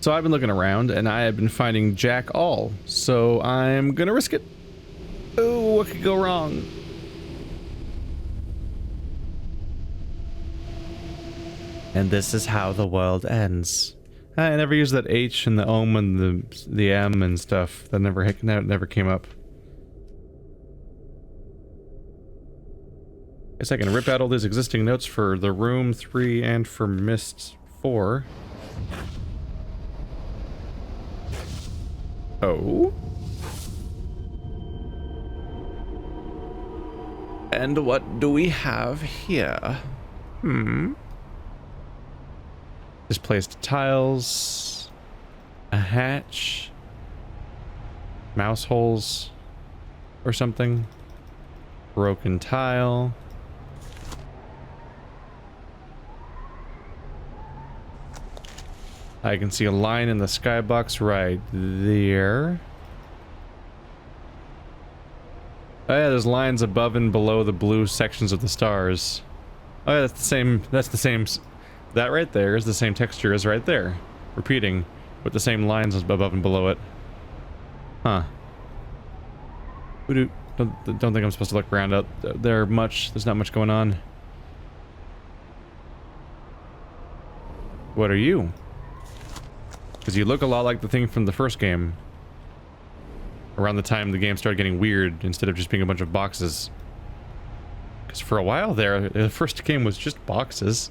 So I've been looking around, and I have been finding jack all. So I'm gonna risk it. Oh, what could go wrong? And this is how the world ends. I never used that H and the ohm and the M and stuff. That never came up. Guess I can rip out all these existing notes for the room 3 and for mist 4. Oh. And what do we have here? Displaced tiles, a hatch, mouse holes or something, broken tile. I can see a line in the skybox right there. Oh yeah, there's lines above and below the blue sections of the stars. Oh yeah, that's the same, that right there is the same texture as right there. Repeating, with the same lines above and below it. Huh. Don't think I'm supposed to look around out there much. There's not much going on. What are you? Because you look a lot like the thing from the first game. Around the time the game started getting weird, instead of just being a bunch of boxes. Because for a while there, the first game was just boxes.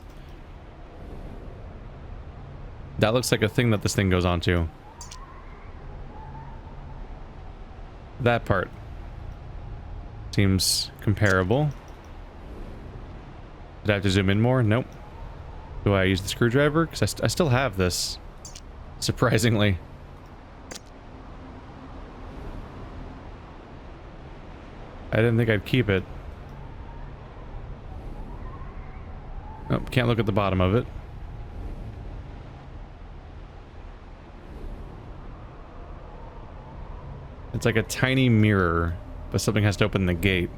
That looks like a thing that this thing goes on to. That part seems comparable. Did I have to zoom in more? Nope. Do I use the screwdriver? Because I still have this. Surprisingly. I didn't think I'd keep it. Oh, can't look at the bottom of it. It's like a tiny mirror, but something has to open the gate.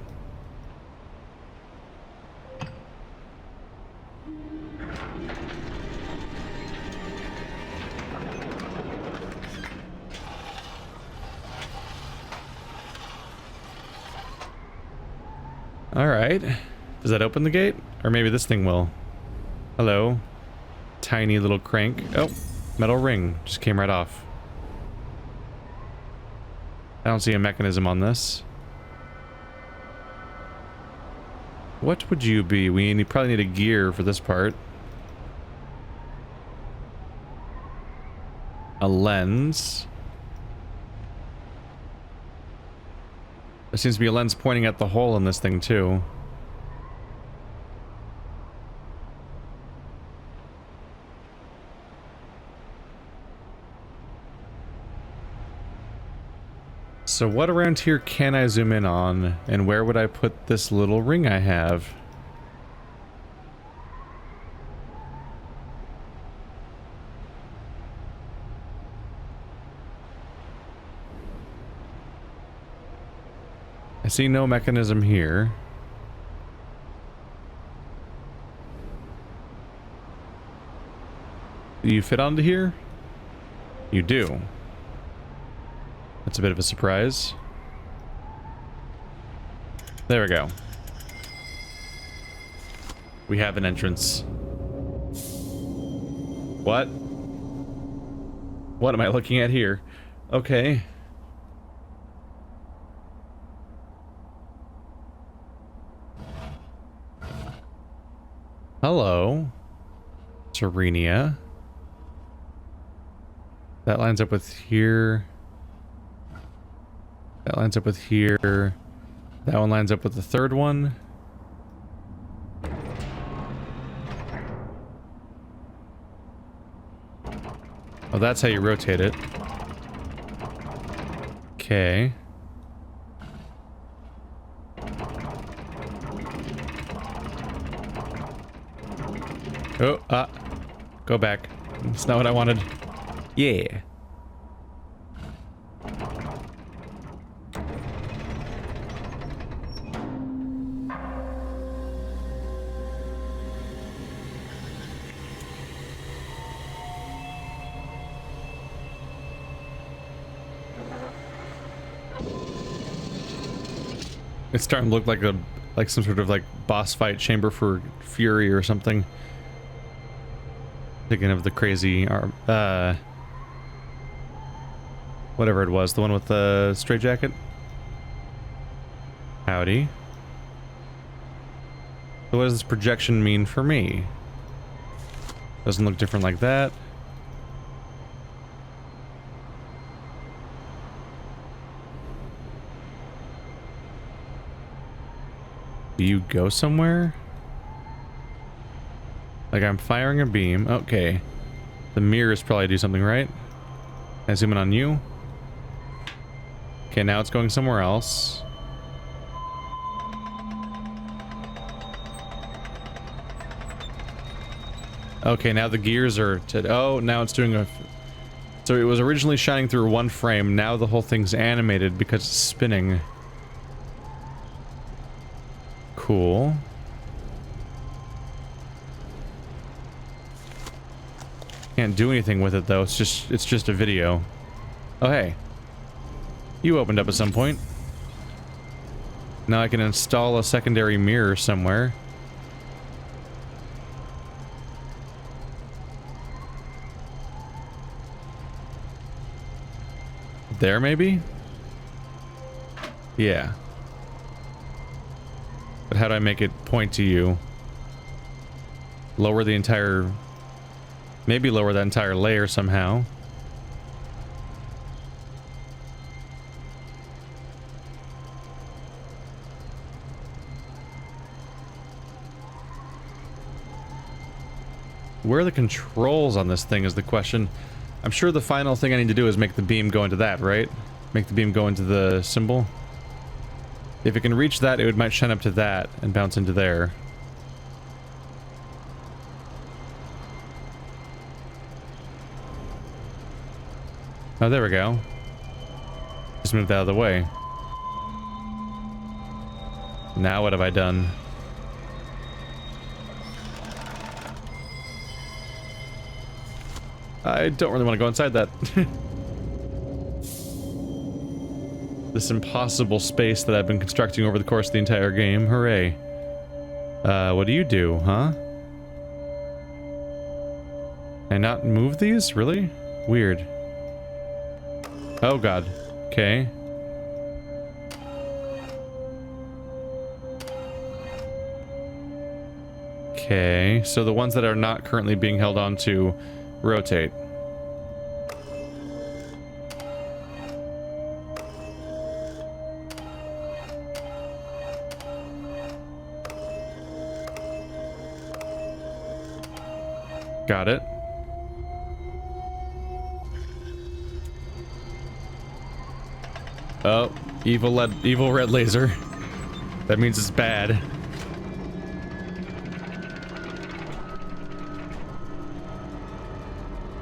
Alright. Does that open the gate? Or maybe this thing will. Hello. Tiny little crank. Oh, metal ring. Just came right off. I don't see a mechanism on this. What would you be? We probably need a gear for this part. A lens. There seems to be a lens pointing at the hole in this thing too. So what around here can I zoom in on, and where would I put this little ring I have? I see no mechanism here. Do you fit onto here? You do. That's a bit of a surprise. There we go. We have an entrance. What? What am I looking at here? Okay. Hello, Serenia. That lines up with here. That lines up with here. That one lines up with the third one. Oh, that's how you rotate it. Okay. Oh, go back. That's not what I wanted. Yeah. It's starting to look like some sort of like boss fight chamber for fury or something. Thinking of the crazy whatever it was, the one with the straitjacket. Howdy. So what does this projection mean for me? Doesn't look different like that. Do you go somewhere? Like I'm firing a beam. Okay. The mirrors probably do something, right? Can I zoom in on you? Okay, now it's going somewhere else. Okay, now the gears are oh, now it's doing a... So it was originally shining through one frame, now the whole thing's animated because it's spinning. Cool. Can't do anything with it though, it's just a video. Oh hey. You opened up at some point. Now I can install a secondary mirror somewhere. There, maybe? Yeah. But how do I make it point to you? Lower the entire... Maybe lower that entire layer somehow. Where are the controls on this thing is the question. I'm sure the final thing I need to do is make the beam go into that, right? Make the beam go into the symbol. If it can reach that, it might shine up to that and bounce into there. Oh, there we go. Just moved out of the way. Now what have I done? I don't really want to go inside that. This impossible space that I've been constructing over the course of the entire game. Hooray. What do you do, huh? Can I not move these? Really? Weird. Oh god. Okay. Okay, so the ones that are not currently being held on to rotate. Got it. Oh, evil red laser. That means it's bad.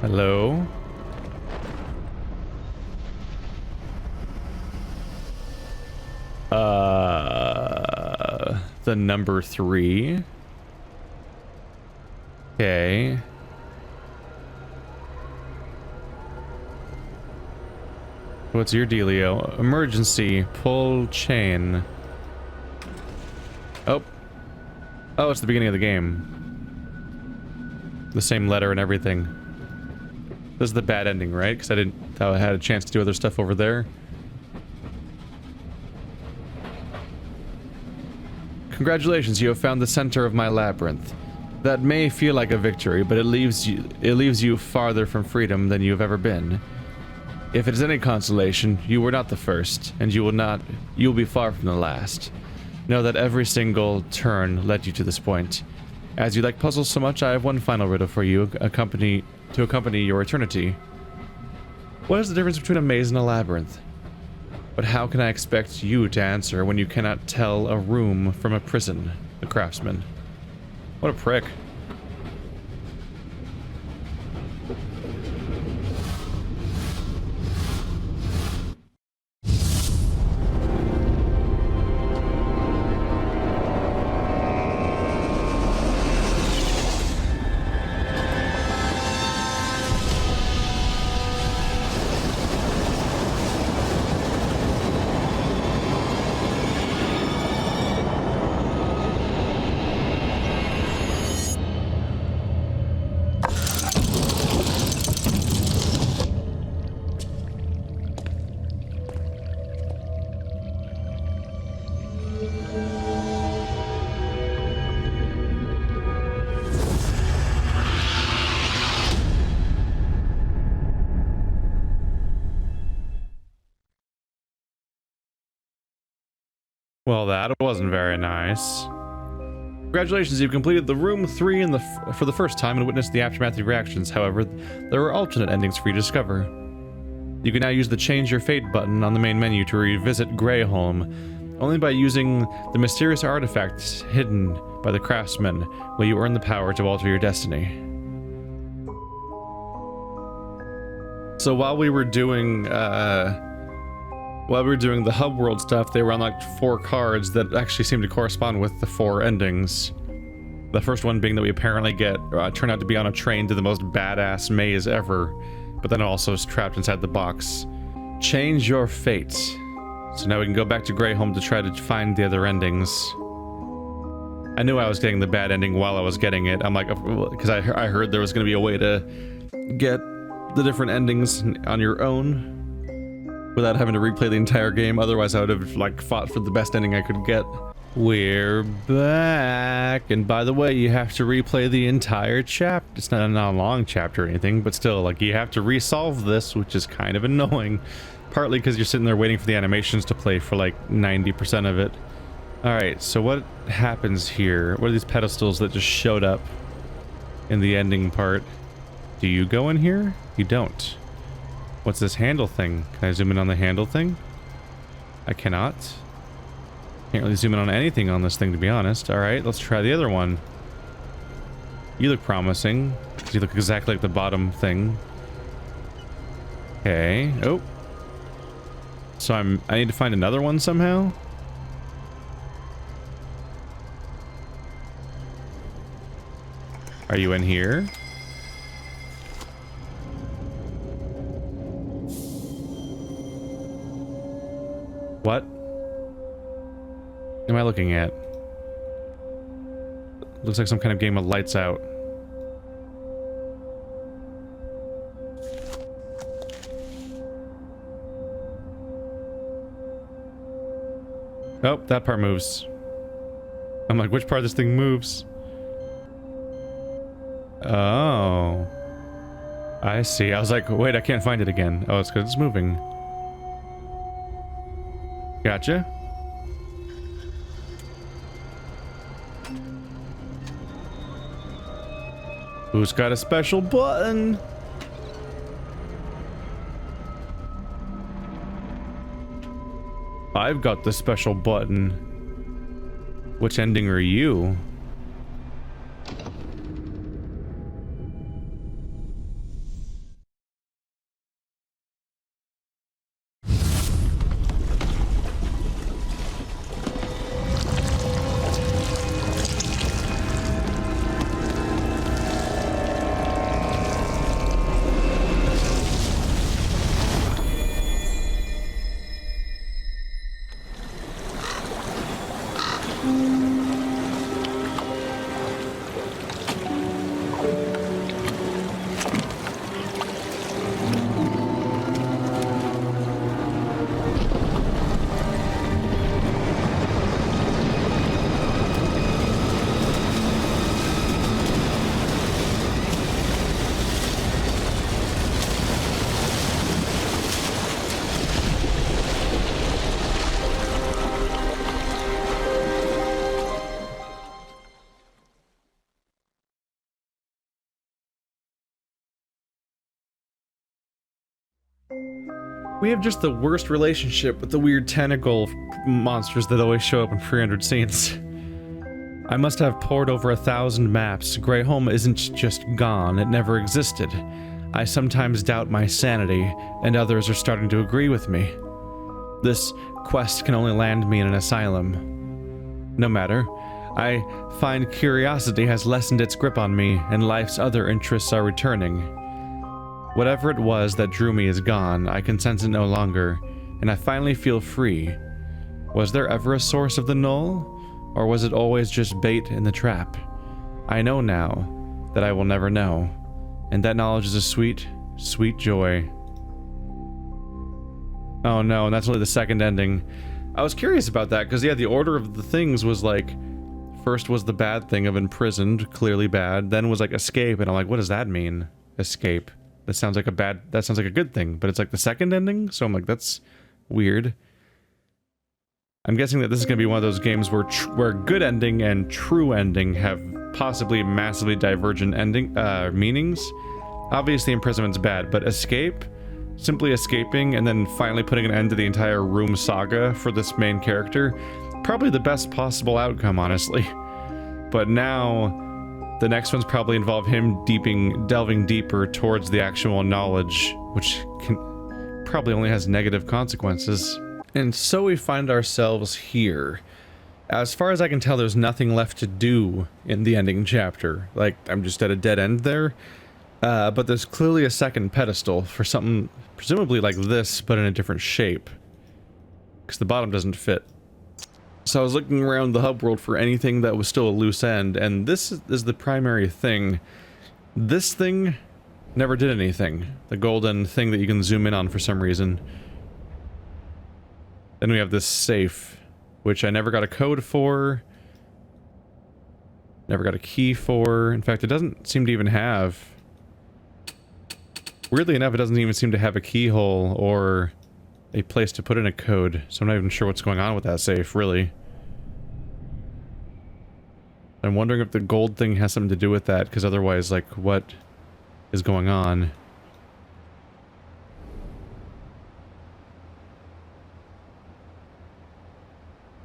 Hello? The number 3. Okay. What's your dealio? Emergency. Pull chain. Oh. Oh, it's the beginning of the game. The same letter and everything. This is the bad ending, right? Because I had a chance to do other stuff over there. Congratulations, you have found the center of my labyrinth. That may feel like a victory, but it leaves you farther from freedom than you have ever been. If it is any consolation, you were not the first, and you will be far from the last. Know that every single turn led you to this point. As you like puzzles so much, I have one final riddle for you, to accompany your eternity. What is the difference between a maze and a labyrinth? But how can I expect you to answer when you cannot tell a room from a prison? The Craftsman. What a prick. Well, that wasn't very nice. Congratulations, you've completed the room 3 for the first time and witnessed the aftermath of reactions. However, there are alternate endings for you to discover. You can now use the Change Your Fate button on the main menu to revisit Greyholm. Only by using the mysterious artifacts hidden by the Craftsman will you earn the power to alter your destiny. So while we were doing the hub world stuff, they were on like 4 cards that actually seemed to correspond with the 4 endings. The first one being that we apparently get turn out to be on a train to the most badass maze ever, but then also is trapped inside the box. Change your fate. So now we can go back to Greyholm to try to find the other endings. I knew I was getting the bad ending while I was getting it. I'm like, because I heard there was going to be a way to get the different endings on your own without having to replay the entire game. Otherwise, I would have like fought for the best ending I could get. We're back, and by the way, you have to replay the entire chapter. It's not a long chapter or anything, but still, like, you have to resolve this, which is kind of annoying. Partly because you're sitting there waiting for the animations to play for like 90% of it. Alright, so what happens here? What are these pedestals that just showed up in the ending part? Do you go in here? You don't. What's this handle thing? Can I zoom in on the handle thing? I cannot. Can't really zoom in on anything on this thing, to be honest. Alright, let's try the other one. You look promising. You look exactly like the bottom thing. Okay. Oh. So I need to find another one somehow? Are you in here? What am I looking at? Looks like some kind of game with lights out. Oh, that part moves. I'm like, which part of this thing moves? Oh. I see. I was like, wait, I can't find it again. Oh, it's because it's moving. Gotcha. Who's got a special button? I've got the special button. Which ending are you? We have just the worst relationship with the weird tentacle monsters that always show up in 300 scenes. I must have pored over 1,000 maps. Greyholm isn't just gone, it never existed. I sometimes doubt my sanity, and others are starting to agree with me. This quest can only land me in an asylum. No matter. I find curiosity has lessened its grip on me, and life's other interests are returning. Whatever it was that drew me is gone, I can sense it no longer, and I finally feel free. Was there ever a source of the null, or was it always just bait in the trap? I know now that I will never know, and that knowledge is a sweet, sweet joy. Oh no, and that's only the second ending. I was curious about that, because yeah, the order of the things was like, first was the bad thing of imprisoned, clearly bad, then was like escape, and I'm like, what does that mean? Escape. That sounds like a good thing, but it's like the second ending, so I'm like, that's weird. I'm guessing that this is going to be one of those games where good ending and true ending have possibly massively divergent ending meanings. Obviously imprisonment's bad, but escape, simply escaping and then finally putting an end to the entire room saga for this main character, probably the best possible outcome, honestly. But now the next one's probably involve him delving deeper towards the actual knowledge, which probably only has negative consequences. And so we find ourselves here. As far as I can tell, there's nothing left to do in the ending chapter. Like, I'm just at a dead end there. But there's clearly a second pedestal for something presumably like this, but in a different shape. Because the bottom doesn't fit. So I was looking around the hub world for anything that was still a loose end, and this is the primary thing. This thing never did anything. The golden thing that you can zoom in on for some reason. Then we have this safe, which I never got a code for. Never got a key for. In fact, it doesn't seem to even have... Weirdly enough, it doesn't even seem to have a keyhole or a place to put in a code, so I'm not even sure what's going on with that safe, really. I'm wondering if the gold thing has something to do with that, because otherwise, like, what is going on?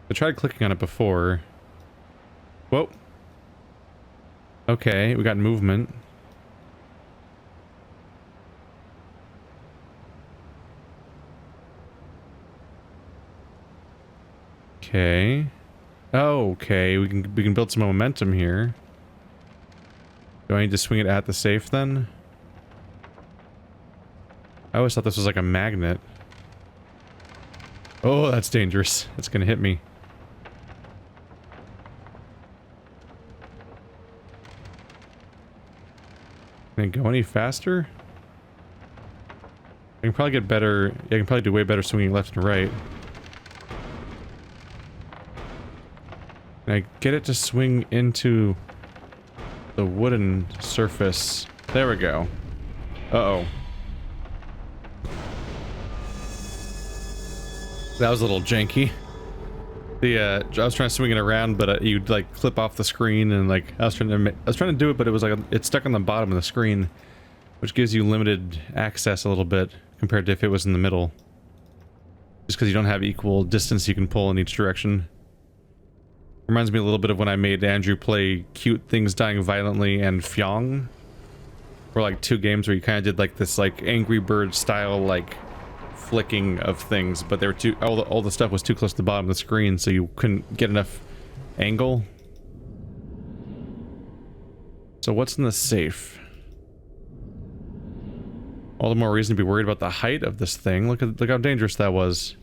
I tried clicking on it before. Whoa. Okay, we got movement. Okay. Oh, okay. We can build some momentum here. Do I need to swing it at the safe then? I always thought this was like a magnet. Oh, that's dangerous. It's gonna hit me. Can it go any faster? I can probably get better. Yeah, I can probably do way better swinging left and right. Can I get it to swing into the wooden surface? There we go. Uh-oh. That was a little janky. I was trying to swing it around, but you'd like clip off the screen, and like I was trying to do it, but it was like it's stuck on the bottom of the screen, which gives you limited access a little bit compared to if it was in the middle. Just because you don't have equal distance you can pull in each direction. Reminds me a little bit of when I made Andrew play Cute Things Dying Violently and Fyong. Were like two games where you kind of did like this like Angry Bird style like flicking of things, but they were too all the stuff was too close to the bottom of the screen, so you couldn't get enough angle. So what's in the safe? All the more reason to be worried about the height of this thing. Look how dangerous that was.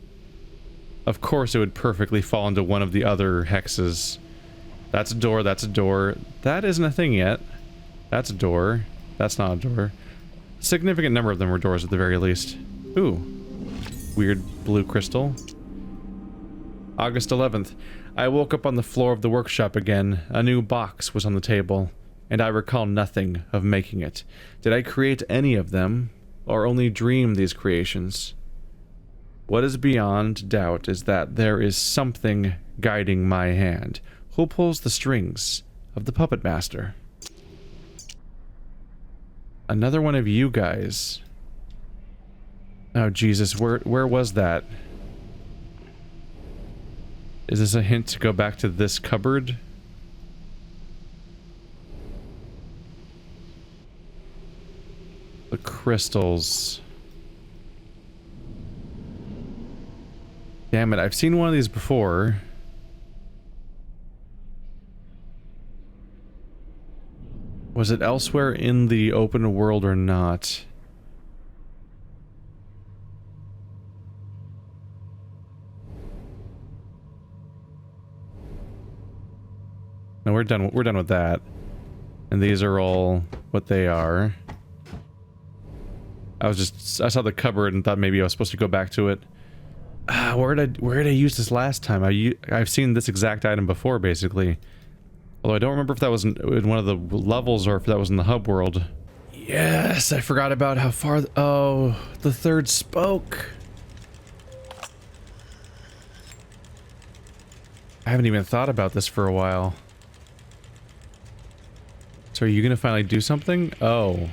Of course it would perfectly fall into one of the other hexes. That's a door, that's a door. That isn't a thing yet. That's a door. That's not a door. A significant number of them were doors at the very least. Ooh. Weird blue crystal. August 11th. I woke up on the floor of the workshop again. A new box was on the table, and I recall nothing of making it. Did I create any of them, or only dream these creations? What is beyond doubt is that there is something guiding my hand. Who pulls the strings of the puppet master? Another one of you guys. Oh Jesus, where was that? Is this a hint to go back to this cupboard? The crystals. Damn it, I've seen one of these before. Was it elsewhere in the open world or not? No, we're done with that. And these are all what they are. I saw the cupboard and thought maybe I was supposed to go back to it. Where did I use this last time? I've seen this exact item before, basically. Although I don't remember if that was in one of the levels or if that was in the hub world. Yes, I forgot about how far... Oh, the third spoke. I haven't even thought about this for a while. So are you gonna finally do something? Oh.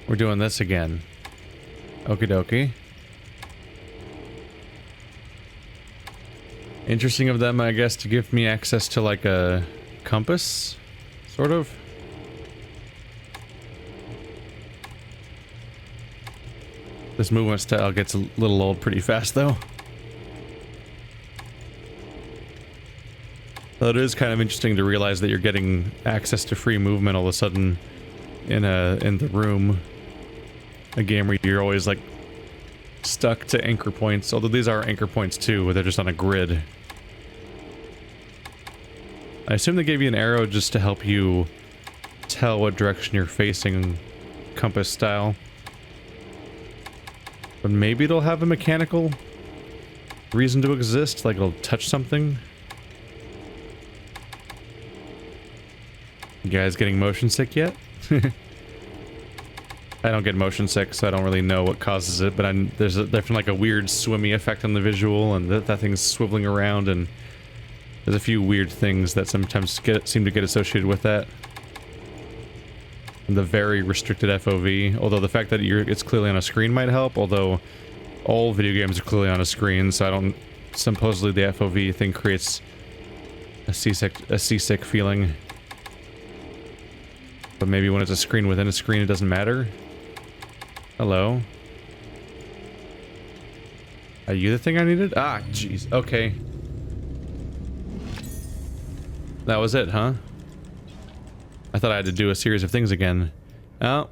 We're doing this again. Okie dokie. Interesting of them, I guess, to give me access to like a compass, sort of. This movement style gets a little old pretty fast, though. Though it is kind of interesting to realize that you're getting access to free movement all of a sudden in the room. A game where you're always like stuck to anchor points, although these are anchor points too, where they're just on a grid. I assume they gave you an arrow just to help you tell what direction you're facing, compass style. But maybe it'll have a mechanical reason to exist, like it'll touch something. You guys getting motion sick yet? I don't get motion sick, so I don't really know what causes it, but there's definitely like a weird swimmy effect on the visual, and that thing's swiveling around, and there's a few weird things that sometimes seem to get associated with that. And the very restricted FOV, although the fact that it's clearly on a screen might help, although all video games are clearly on a screen, so I don't... Supposedly the FOV thing creates a seasick feeling. But maybe when it's a screen within a screen, it doesn't matter. Hello. Are you the thing I needed? Ah, jeez. Okay. That was it, huh? I thought I had to do a series of things again. Oh.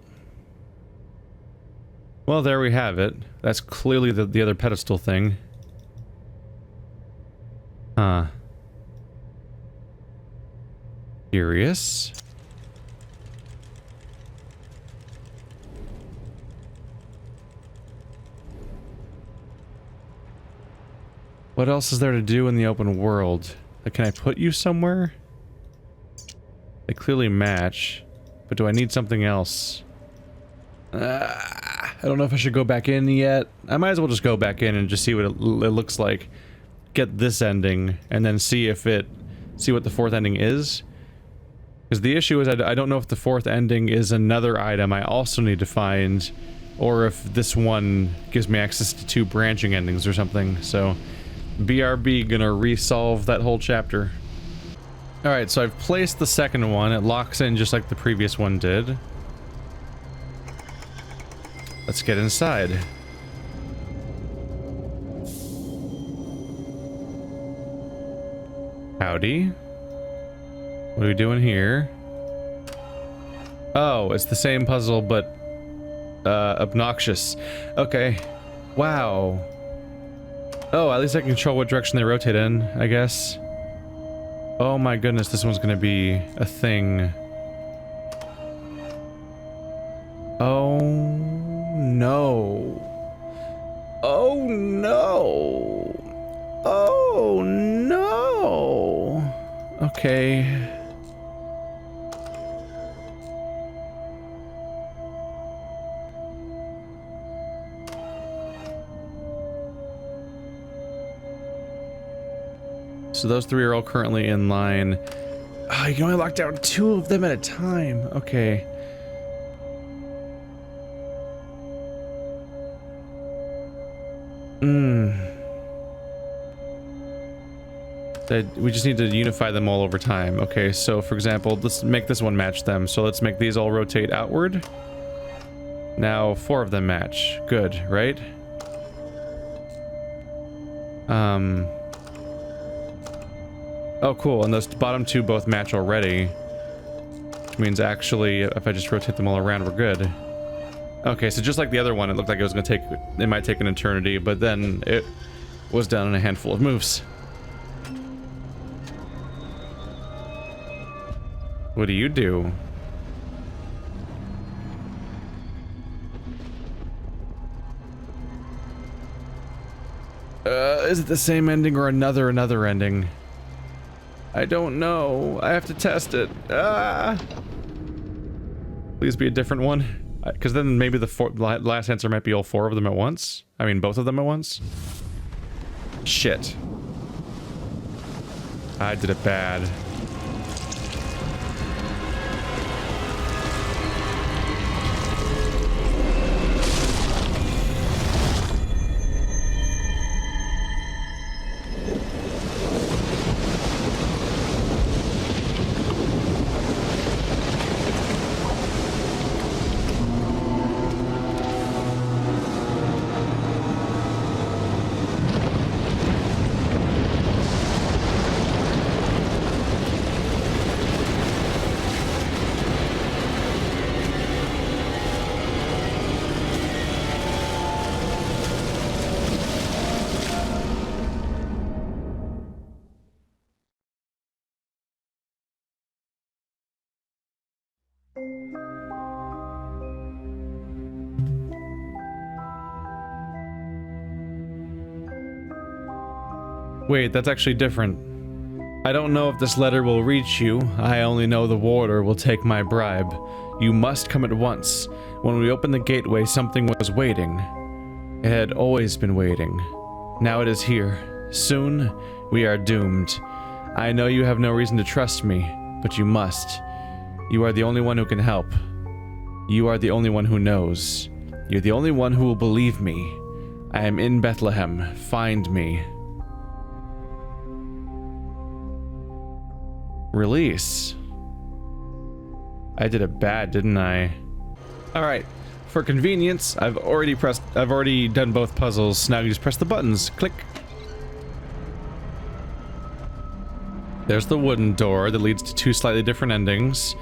Well, there we have it. That's clearly the other pedestal thing. Huh. Curious. What else is there to do in the open world? Like, can I put you somewhere? They clearly match, but do I need something else? I don't know if I should go back in yet. I might as well just go back in and just see what it looks like. Get this ending, and then see what the fourth ending is. Because the issue is I don't know if the fourth ending is another item I also need to find, or if this one gives me access to 2 branching endings or something, so... BRB gonna resolve that whole chapter. Alright, so I've placed the second one. It locks in just like the previous one did. Let's get inside. Howdy. What are we doing here? Oh, it's the same puzzle, but obnoxious. Okay. Wow. Oh, at least I can control what direction they rotate in, I guess. Oh my goodness, this one's gonna be a thing. Oh no. Oh no. Oh no. Okay. So those 3 are all currently in line. Oh, you can only lock down 2 of them at a time. Okay. We just need to unify them all over time. Okay, so for example, let's make this one match them. So let's make these all rotate outward. Now 4 of them match. Good, right? Oh, cool, and those bottom 2 both match already. Which means actually, if I just rotate them all around, we're good. Okay, so just like the other one, it looked like it was gonna take... It might take an eternity, but then it was done in a handful of moves. What do you do? Is it the same ending or another ending? I don't know. I have to test it. Ah! Please be a different one. Because then maybe the last answer might be all 4 of them at once. I mean, both of them at once. Shit. I did it bad. Wait, that's actually different. I don't know if this letter will reach you. I only know the warder will take my bribe. You must come at once. When we opened the gateway, something was waiting. It had always been waiting. Now it is here. Soon, we are doomed. I know you have no reason to trust me, but you must. You are the only one who can help. You are the only one who knows. You're the only one who will believe me. I am in Bethlehem. Find me. Release. I did it bad, didn't I? Alright. For convenience, I've already done both puzzles. Now you just press the buttons. Click. There's the wooden door that leads to two slightly different endings.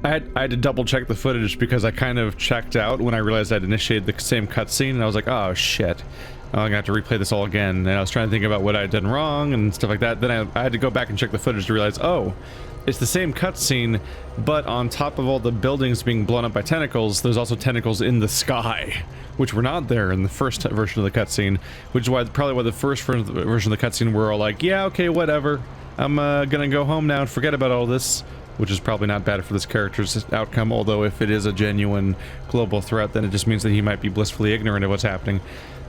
I had to double check the footage because I kind of checked out when I realized I'd initiated the same cutscene, and I was like, oh shit. I'm gonna have to replay this all again. And I was trying to think about what I'd done wrong and stuff like that. Then I had to go back and check the footage to realize, oh, it's the same cutscene, but on top of all the buildings being blown up by tentacles, there's also tentacles in the sky, which were not there in the first version of the cutscene, which is probably why the first version of the cutscene we're all like, yeah, okay, whatever. I'm gonna go home now and forget about all this, which is probably not bad for this character's outcome, although if it is a genuine global threat, then it just means that he might be blissfully ignorant of what's happening.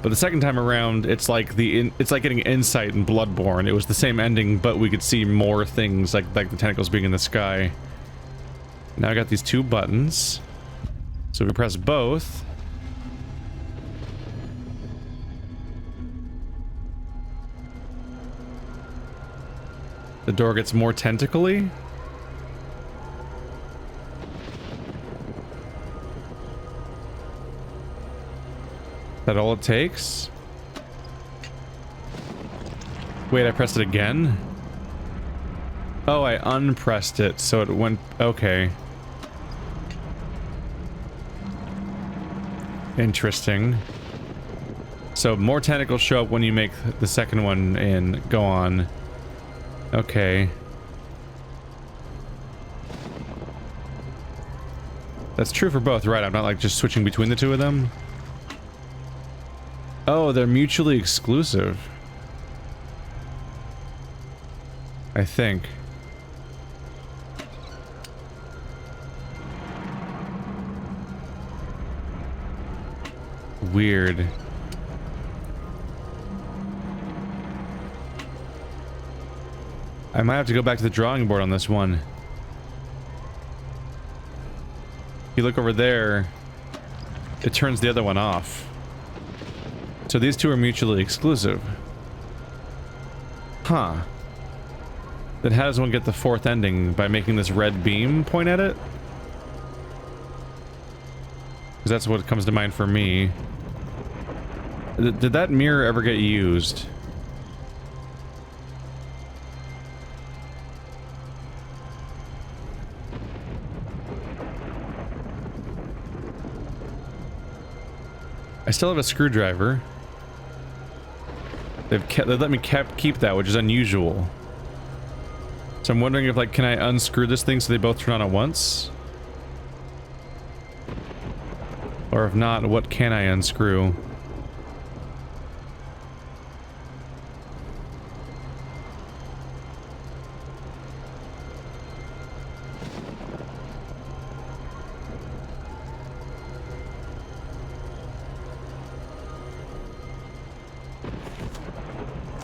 But the second time around, it's like it's like getting insight in Bloodborne. It was the same ending, but we could see more things, like the tentacles being in the sky. Now I got these two buttons. So if we press both. The door gets more tentacly. That all it takes? Wait, I pressed it again? Oh, I unpressed it, so it went... okay. Interesting. So more tentacles show up when you make the second one and go on. Okay. That's true for both, right? I'm not like just switching between the two of them? Oh, they're mutually exclusive. I think. Weird. I might have to go back to the drawing board on this one. If you look over there, it turns the other one off. So these two are mutually exclusive. Huh. Then how does one get the fourth ending? By making this red beam point at it? Because that's what comes to mind for me. Did that mirror ever get used? I still have a screwdriver. They've let me keep that, which is unusual. So I'm wondering if, like, can I unscrew this thing so they both turn on at once? Or if not, what can I unscrew?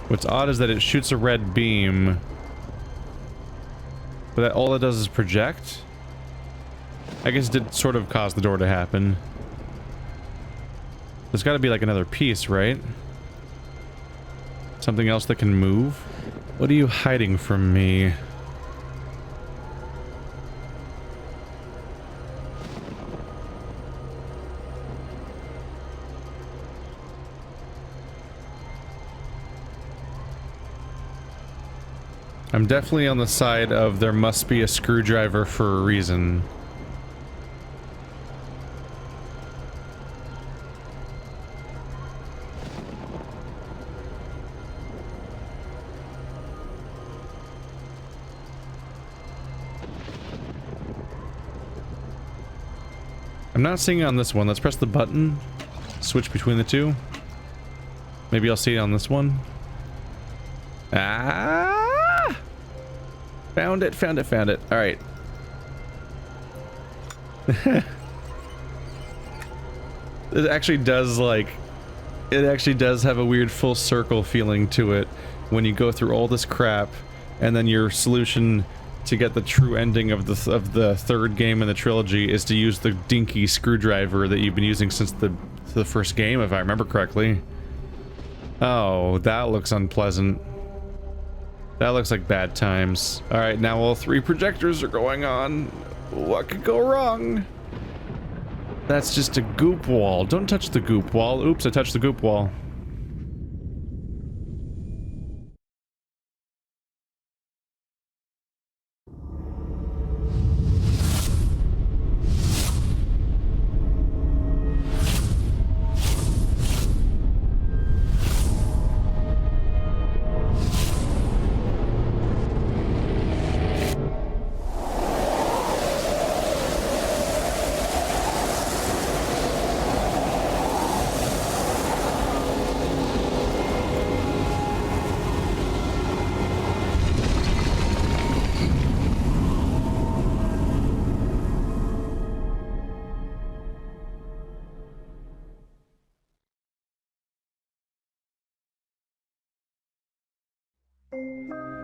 What's odd is that it shoots a red beam, But that, all it does is project. I guess it did sort of cause the door to happen. There's got to be like another piece, right? Something else that can move? What are you hiding from me? I'm definitely on the side of there must be a screwdriver for a reason. I'm not seeing it on this one. Let's press the button. Switch between the two. Maybe I'll see it on this one. Ah! Found it, found it, found it. Alright. It actually does, like... It actually does have a weird full circle feeling to it when you go through all this crap and then your solution to get the true ending of the third game in the trilogy is to use the dinky screwdriver that you've been using since the first game, if I remember correctly. Oh, that looks unpleasant. That looks like bad times. Alright, now all three projectors are going on. What could go wrong? That's just a goop wall. Don't touch the goop wall. Oops, I touched the goop wall.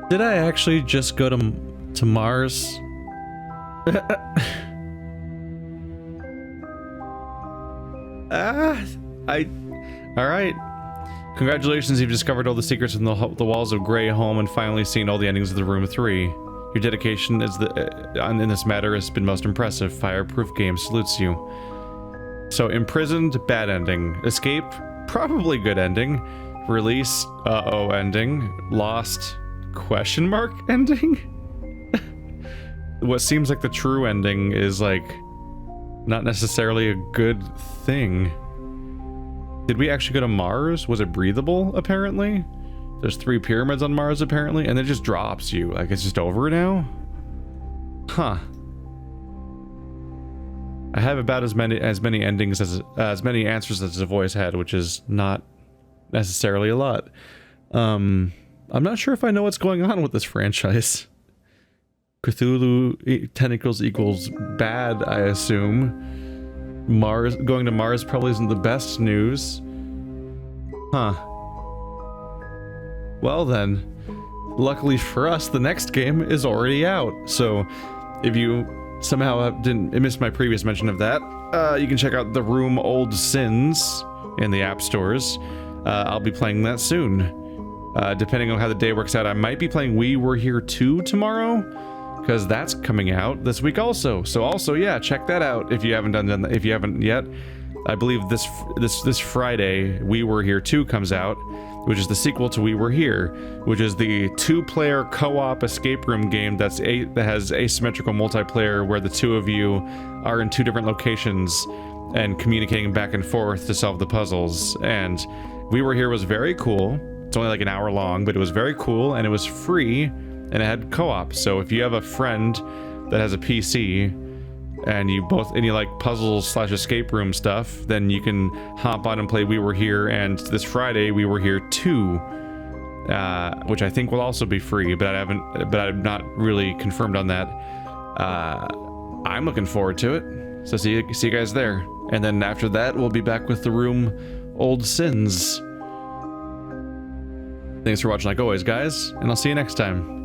Did I actually just go to Mars? Alright. Congratulations, you've discovered all the secrets in the walls of Grey Home and finally seen all the endings of the Room 3. Your dedication is in this matter has been most impressive. Fireproof Game salutes you. So, imprisoned, bad ending. Escape, probably good ending. Release, uh-oh ending. Lost, question mark ending? What seems like the true ending is, like, not necessarily a good thing. Did we actually go to Mars? Was it breathable, apparently? There's 3 pyramids on Mars, apparently, and it just drops you. Like, it's just over now? Huh. I have about as many endings as many answers as the voice had, which is not necessarily a lot. I'm not sure if I know what's going on with this franchise. Cthulhu tentacles equals bad, I assume. Mars, going to Mars probably isn't the best news. Huh. Well then, luckily for us, the next game is already out. So, if you somehow didn't miss my previous mention of that, you can check out The Room Old Sins in the app stores. I'll be playing that soon. Depending on how the day works out, I might be playing We Were Here 2 tomorrow, because that's coming out this week also. So also, yeah, check that out if you haven't done that. If you haven't yet, I believe this Friday, We Were Here 2 comes out, which is the sequel to We Were Here, which is the 2-player co-op escape room game that has asymmetrical multiplayer where the two of you are in 2 different locations and communicating back and forth to solve the puzzles. And We Were Here was very cool. It's only like an hour long, but it was very cool and it was free and it had co-op. So if you have a friend that has a PC and you like puzzles / escape room stuff, then you can hop on and play We Were Here. And this Friday, We Were Here 2, which I think will also be free, but I'm not really confirmed on that. I'm looking forward to it. So see you guys there. And then after that, we'll be back with The Room Old Sins. Thanks for watching like always, guys, and I'll see you next time.